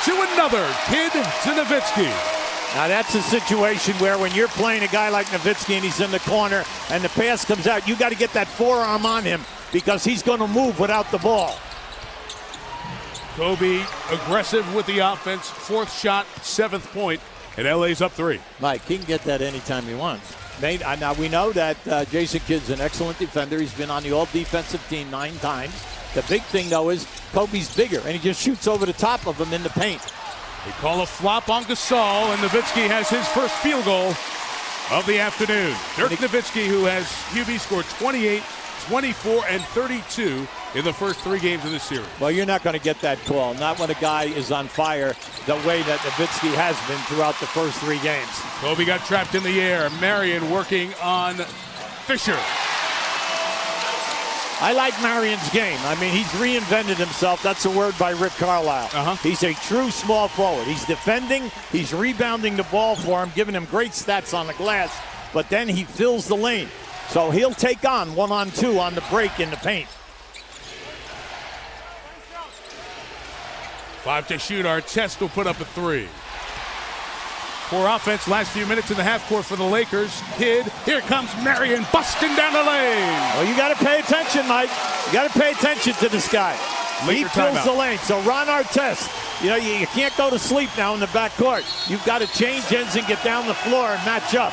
to another kid to Nowitzki. Now that's a situation where when you're playing a guy like Nowitzki and he's in the corner and the pass comes out, you got to get that forearm on him because he's going to move without the ball. Kobe aggressive with the offense. Fourth shot, 7th point, and LA's up 3. Mike, he can get that anytime he wants. Now we know that Jason Kidd's an excellent defender. He's been on the all-defensive team 9 times. The big thing, though, is Kobe's bigger, and he just shoots over the top of him in the paint. They call a flop on Gasol, and Nowitzki has his first field goal of the afternoon. Dirk Nowitzki, who has QB scored 28, 24, and 32 in the first 3 games of this series. Well, you're not going to get that call, not when a guy is on fire the way that Nowitzki has been throughout the first 3 games. Kobe got trapped in the air. Marion working on Fisher. I like Marion's game. I mean, he's reinvented himself. That's a word by Rick Carlisle. He's a true small forward. He's defending, he's rebounding the ball for him, giving him great stats on the glass, but then he fills the lane. So he'll take on 1-on-2 on the break in the paint. 5 to shoot. Artest will put up a 3. Poor offense last few minutes in the half court for the Lakers. Kidd, here comes Marion busting down the lane. Well, you got to pay attention, Mike. You got to pay attention to this guy. He fills the lane. So Ron Artest, you can't go to sleep now in the backcourt. You've got to change ends and get down the floor and match up.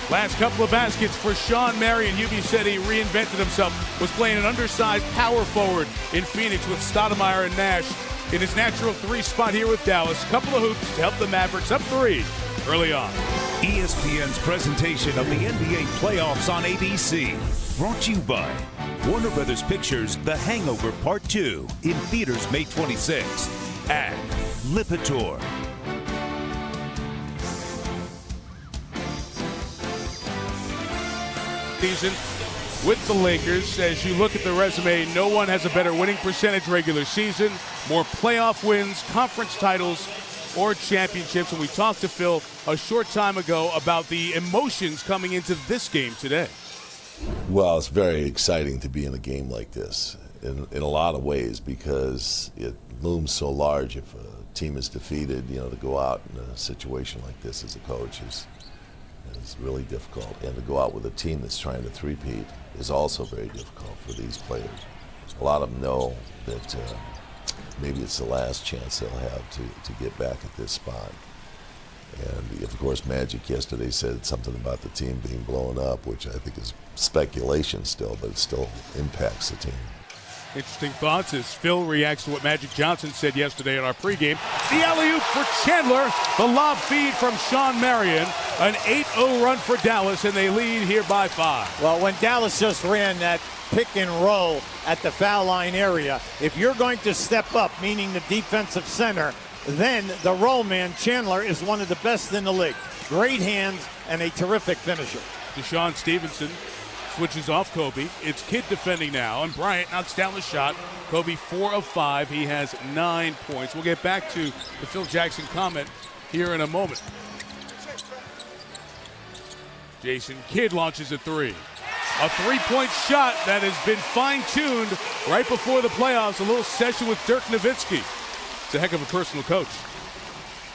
Last couple of baskets for Sean Marion. Hubie said he reinvented himself. Was playing an undersized power forward in Phoenix with Stoudemire and Nash in his natural 3 spot here with Dallas. Couple of hoops to help the Mavericks up 3 early on. ESPN's presentation of the NBA playoffs on ABC. Brought to you by Warner Brothers Pictures' The Hangover Part 2 in theaters May 26th. And Lipitor. Season with the Lakers. As you look at the resume, no one has a better winning percentage regular season, more playoff wins, conference titles, or championships. And we talked to Phil a short time ago about the emotions coming into this game today. Well, it's very exciting to be in a game like this in a lot of ways because it looms so large if a team is defeated. To go out in a situation like this as a coach is really difficult, and to go out with a team that's trying to three-peat is also very difficult for these players. A lot of them know that maybe it's the last chance they'll have to get back at this spot. And of course, Magic yesterday said something about the team being blown up, which I think is speculation still, but it still impacts the team. Interesting thoughts as Phil reacts to what Magic Johnson said yesterday in our pregame. The alley-oop for Chandler. The lob feed from Sean Marion. An 8-0 run for Dallas, and they lead here by 5. Well, when Dallas just ran that pick and roll at the foul line area, if you're going to step up, meaning the defensive center, then the roll man, Chandler, is one of the best in the league. Great hands and a terrific finisher. Deshaun Stevenson switches off Kobe. It's Kidd defending now, and Bryant knocks down the shot. Kobe 4 of 5. He has 9 points. We'll get back to the Phil Jackson comment here in a moment. Jason Kidd launches a 3. A 3-point shot that has been fine-tuned right before the playoffs. A little session with Dirk Nowitzki. It's a heck of a personal coach.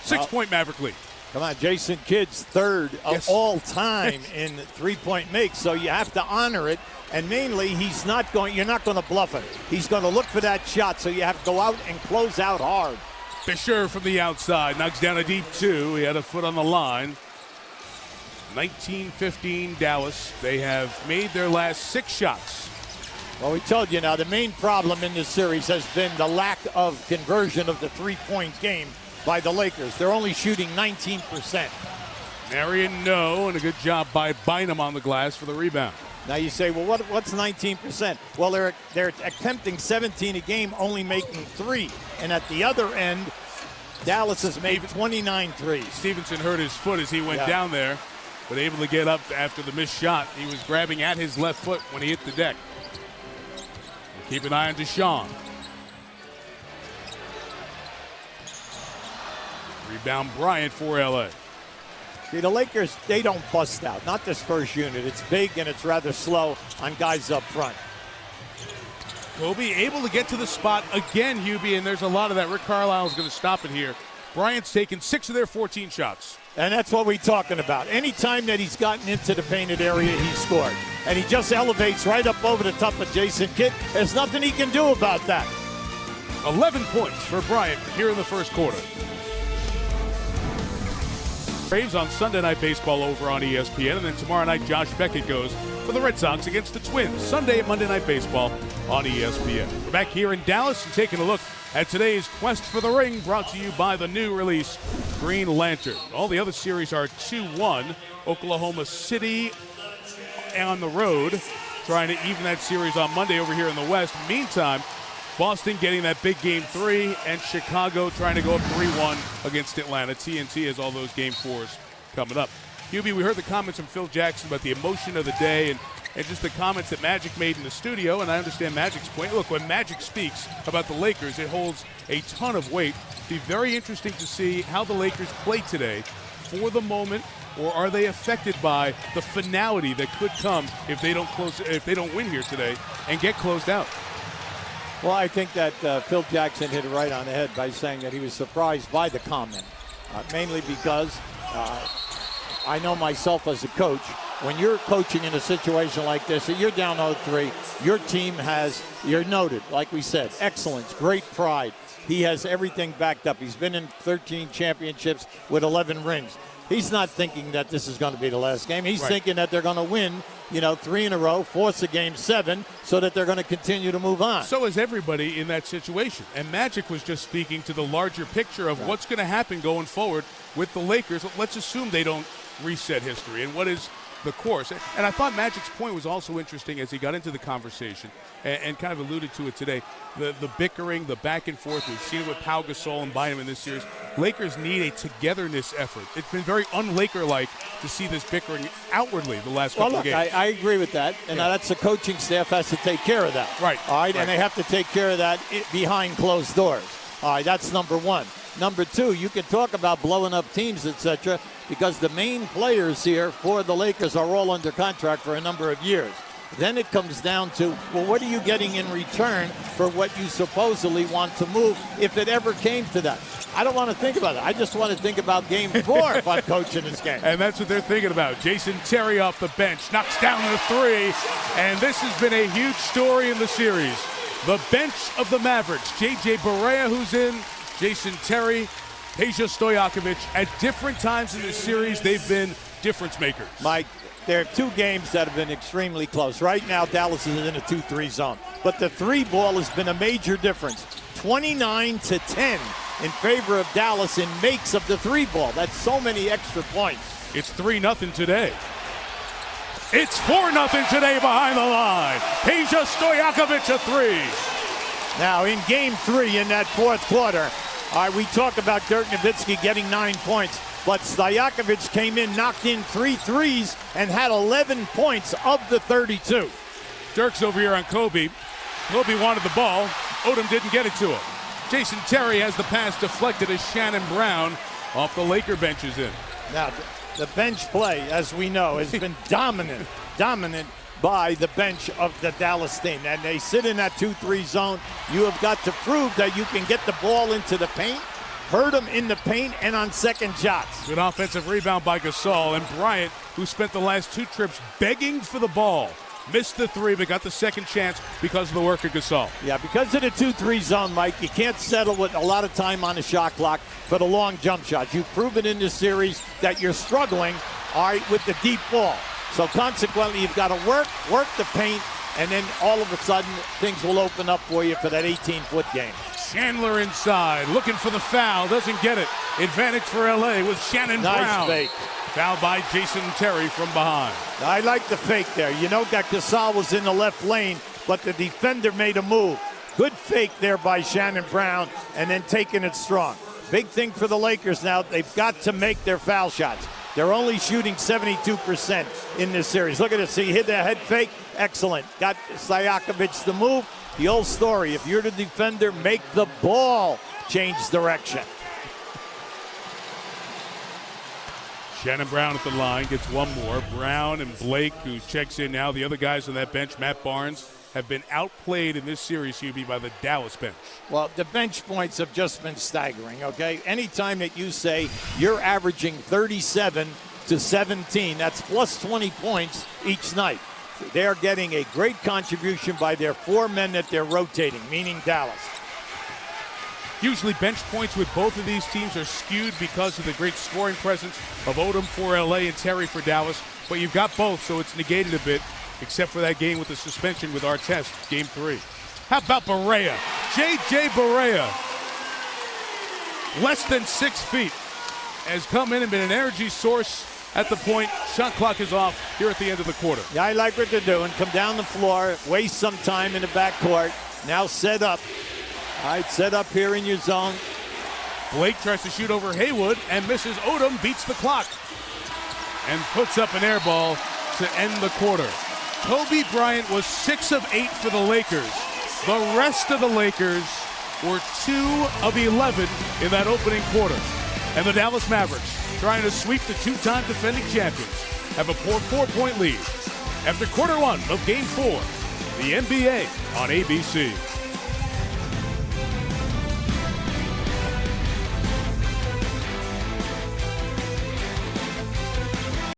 6-point Maverick lead. Come on, Jason Kidd's 3rd of all time in 3-point makes, so you have to honor it. And mainly, you're not going to bluff him. He's going to look for that shot, so you have to go out and close out hard. Fisher from the outside knocks down a deep 2. He had a foot on the line. 19-15 Dallas. They have made their last 6 shots. Well, we told you now, the main problem in this series has been the lack of conversion of the 3-point game by the Lakers. They're only shooting 19%. Marion, no, and a good job by Bynum on the glass for the rebound. Now you say, well, what's 19%? Well, they're attempting 17 a game, only making 3. And at the other end, Dallas has made 29 threes. Stevenson hurt his foot as he went down there, but able to get up after the missed shot. He was grabbing at his left foot when he hit the deck. We'll keep an eye on Deshaun. Rebound Bryant for LA. See, the Lakers, they don't bust out. Not this first unit. It's big and it's rather slow on guys up front. Kobe able to get to the spot again, Hubie, and there's a lot of that. Rick Carlisle is going to stop it here. Bryant's taken 6 of their 14 shots. And that's what we're talking about. Anytime that he's gotten into the painted area, he's scored. And he just elevates right up over the top of Jason Kidd. There's nothing he can do about that. 11 points for Bryant here in the first quarter. Braves on Sunday Night Baseball over on ESPN, and then tomorrow night Josh Beckett goes for the Red Sox against the Twins. Sunday at Monday Night Baseball on ESPN. We're back here in Dallas and taking a look at today's Quest for the Ring, brought to you by the new release Green Lantern. All the other series are 2-1. Oklahoma City on the road, trying to even that series on Monday over here in the West. Meantime, Boston getting that big game 3, and Chicago trying to go up 3-1 against Atlanta. TNT has all those game 4s coming up. Hubie, we heard the comments from Phil Jackson about the emotion of the day and just the comments that Magic made in the studio, and I understand Magic's point. Look, when Magic speaks about the Lakers, it holds a ton of weight. It'll be very interesting to see how the Lakers play today for the moment, or are they affected by the finality that could come if they don't win here today and get closed out. Well, I think that Phil Jackson hit it right on the head by saying that he was surprised by the comment, mainly because I know myself as a coach, when you're coaching in a situation like this, you're down 0-3, your team you're noted, like we said, excellence, great pride. He has everything backed up. He's been in 13 championships with 11 rings. He's not thinking that this is going to be the last game. He's thinking that they're going to win, 3 in a row, force a game 7, so that they're going to continue to move on. So is everybody in that situation. And Magic was just speaking to the larger picture of what's going to happen going forward with the Lakers. Let's assume they don't reset history. And what is the course? And I thought Magic's point was also interesting as he got into the conversation and kind of alluded to it today. The bickering, the back and forth. We've seen it with Pau Gasol and Bynum in this series. Lakers need a togetherness effort. It's been very un-Laker-like to see this bickering outwardly the last couple of games. I agree with that. And now that's the coaching staff has to take care of that. Right. All right. And they have to take care of that behind closed doors. All right. That's number one. Number two, you can talk about blowing up teams, etc., because the main players here for the Lakers are all under contract for a number of years. Then it comes down to, well, what are you getting in return for what you supposedly want to move, if it ever came to that? I don't want to think about it. I just want to think about game 4 if I'm coaching this game. And that's what they're thinking about. Jason Terry off the bench, knocks down the 3, and this has been a huge story in the series. The bench of the Mavericks, J.J. Barea, who's in, Jason Terry, Peja Stojakovic. At different times in this series, they've been difference makers. Mike, there are 2 games that have been extremely close. Right now, Dallas is in a 2-3 zone. But the 3 ball has been a major difference. 29-10 in favor of Dallas in makes of the 3 ball. That's so many extra points. It's 3-0 today. It's 4-0 today behind the line. Peja Stojakovic a 3. Now, in game 3 in that 4th quarter, we talk about Dirk Nowitzki getting 9 points, but Stojakovic came in, knocked in 3 threes, and had 11 points of the 32. Dirk's over here on Kobe. Kobe wanted the ball. Odom didn't get it to him. Jason Terry has the pass deflected as Shannon Brown off the Laker bench is in. Now, the bench play, as we know, has been dominant by the bench of the Dallas team. And they sit in that 2-3 zone. You have got to prove that you can get the ball into the paint, hurt them in the paint, and on second shots. Good offensive rebound by Gasol. And Bryant, who spent the last 2 trips begging for the ball, missed the 3, but got the second chance because of the work of Gasol. Yeah, because of the 2-3 zone, Mike, you can't settle with a lot of time on the shot clock for the long jump shots. You've proven in this series that you're struggling, all right, with the deep ball. So consequently, you've got to work the paint, and then all of a sudden, things will open up for you for that 18-foot game. Chandler inside, looking for the foul, doesn't get it. Advantage for LA with Shannon Brown. Nice fake. Fouled by Jason Terry from behind. I like the fake there. You know that Gasol was in the left lane, but the defender made a move. Good fake there by Shannon Brown, and then taking it strong. Big thing for the Lakers now, they've got to make their foul shots. They're only shooting 72% in this series. Look at this. He hit that head fake. Excellent. Got Stojakovic the move. The old story, if you're the defender, make the ball change direction. Shannon Brown at the line gets one more. Brown and Blake, who checks in now. The other guys on that bench, Matt Barnes, have been outplayed in this series, CB, by the Dallas bench. Well, the bench points have just been staggering, okay? Anytime that you say you're averaging 37 to 17, that's plus 20 points each night. They're getting a great contribution by their 4 men that they're rotating, meaning Dallas. Usually bench points with both of these teams are skewed because of the great scoring presence of Odom for LA and Terry for Dallas, but you've got both, so it's negated a bit, except for that game with the suspension with Artest, game 3. How about Barea? J.J. Barea, less than 6 feet, has come in and been an energy source at the point. Shot clock is off here at the end of the quarter. Yeah, I like what they're doing. Come down the floor, waste some time in the backcourt. Now set up. All right, set up here in your zone. Blake tries to shoot over Haywood and misses. Odom beats the clock and puts up an air ball to end the quarter. Kobe Bryant was 6 of 8 for the Lakers. The rest of the Lakers were 2 of 11 in that opening quarter. And the Dallas Mavericks, trying to sweep the 2-time defending champions, have a 4-point lead after quarter 1 of Game 4, the NBA on ABC.